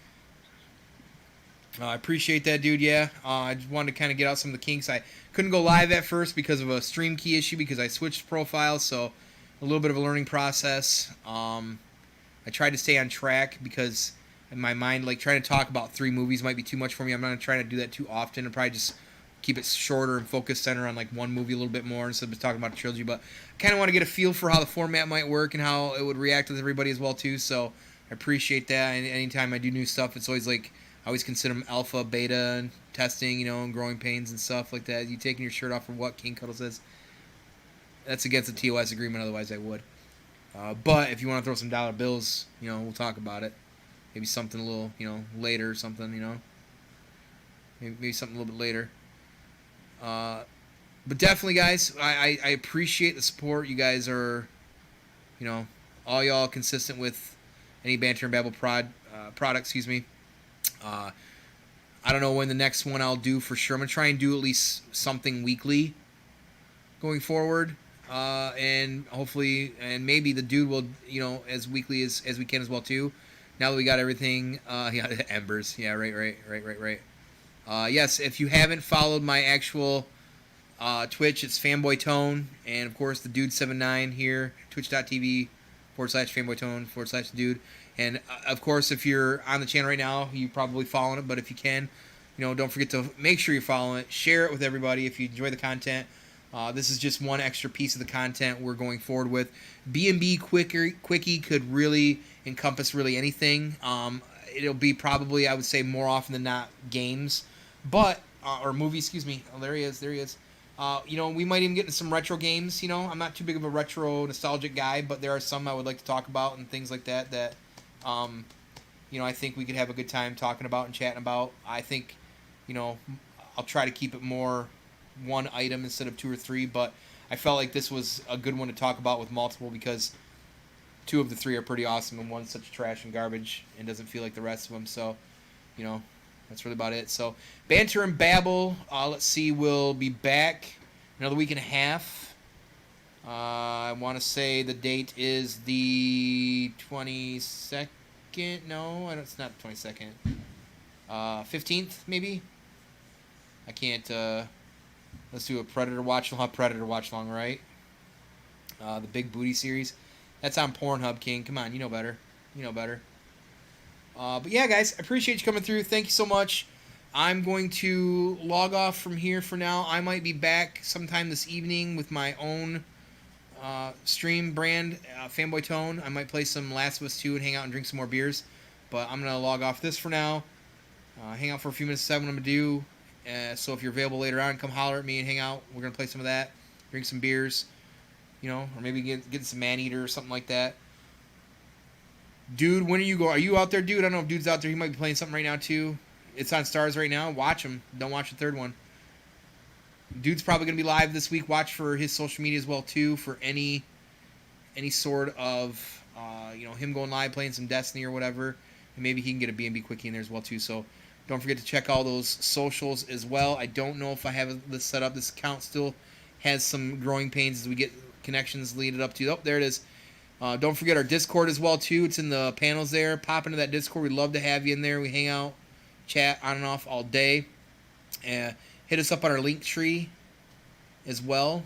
I appreciate that, dude, yeah. I just wanted to kind of get out some of the kinks. I couldn't go live at first because of a stream key issue because I switched profiles, so a little bit of a learning process. I tried to stay on track because in my mind, like, trying to talk about 3 movies might be too much for me. I'm not trying to do that too often and probably just keep it shorter and focus center on, like, one movie a little bit more instead of talking about a trilogy. But I kind of want to get a feel for how the format might work and how it would react with everybody as well, too. So I appreciate that. And anytime I do new stuff, it's always like, I always consider them alpha, beta, and testing, and growing pains and stuff like that. You taking your shirt off for what, King Cuddle says? That's against the TOS agreement, otherwise I would. But if you want to throw some dollar bills, we'll talk about it. Maybe something a little, later or something, Maybe something a little bit later. But definitely, guys, I appreciate the support. You guys are, all y'all consistent with any Banter and Babble product, excuse me. I don't know when the next one I'll do for sure. I'm going to try and do at least something weekly going forward. And hopefully, and maybe the dude will, as weekly as we can as well, too. Now that we got everything, yeah, Embers. Yeah, right. Yes, if you haven't followed my actual Twitch, it's Fanboy Tone. And, of course, the Dude79 here, twitch.tv/FanboyTone/Dude. And, of course, if you're on the channel right now, you're probably following it. But if you can, don't forget to make sure you're following it. Share it with everybody if you enjoy the content. This is just one extra piece of the content we're going forward with. B&B Quickie could really encompass really anything. It'll be probably, I would say, more often than not, games. But, or movies, excuse me. Oh, there he is. We might even get into some retro games, I'm not too big of a retro nostalgic guy, but there are some I would like to talk about and things like that I think we could have a good time talking about and chatting about. I think, I'll try to keep it more one item instead of 2 or 3, but I felt like this was a good one to talk about with multiple because 2 of the 3 are pretty awesome and one's such trash and garbage and doesn't feel like the rest of them. So, that's really about it. So, Banter and Babble, let's see, we'll be back another week and a half. I want to say the date is the 22nd. No, it's not the 22nd. 15th, maybe? I can't, let's do a Predator watch long, right? The Big Booty series. That's on Pornhub, King. Come on, you know better. But yeah, guys, I appreciate you coming through. Thank you so much. I'm going to log off from here for now. I might be back sometime this evening with my own stream brand, Fanboy Tone. I might play some Last of Us 2 and hang out and drink some more beers. But I'm going to log off this for now. Hang out for a few minutes, decide what I'm going to do. So if you're available later on, come holler at me and hang out. We're going to play some of that, drink some beers, or maybe get some Man-Eater or something like that. Dude, when are you going? Are you out there, dude? I don't know if Dude's out there. He might be playing something right now, too. It's on Stars right now. Watch him. Don't watch the third one. Dude's probably going to be live this week. Watch for his social media as well too for any sort of him going live playing some Destiny or whatever, and maybe he can get a B&B Quickie in there as well too. So don't forget to check all those socials as well. I don't know if I have this set up. This account still has some growing pains as we get connections leading up to. Oh, there it is. Don't forget our Discord as well too. It's in the panels there. Pop into that Discord. We'd love to have you in there. We hang out, chat on and off all day. Hit us up on our Linktree as well.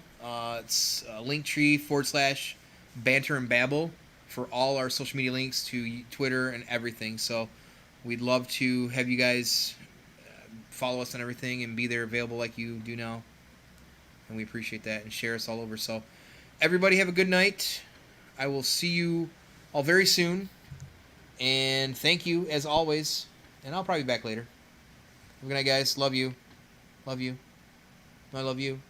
It's Linktree/banter and babble for all our social media links to Twitter and everything. So we'd love to have you guys follow us on everything and be there available like you do now. And we appreciate that, and share us all over. So everybody have a good night. I will see you all very soon. And thank you as always. And I'll probably be back later. Have a good night, guys. Love you. Love you. I love you.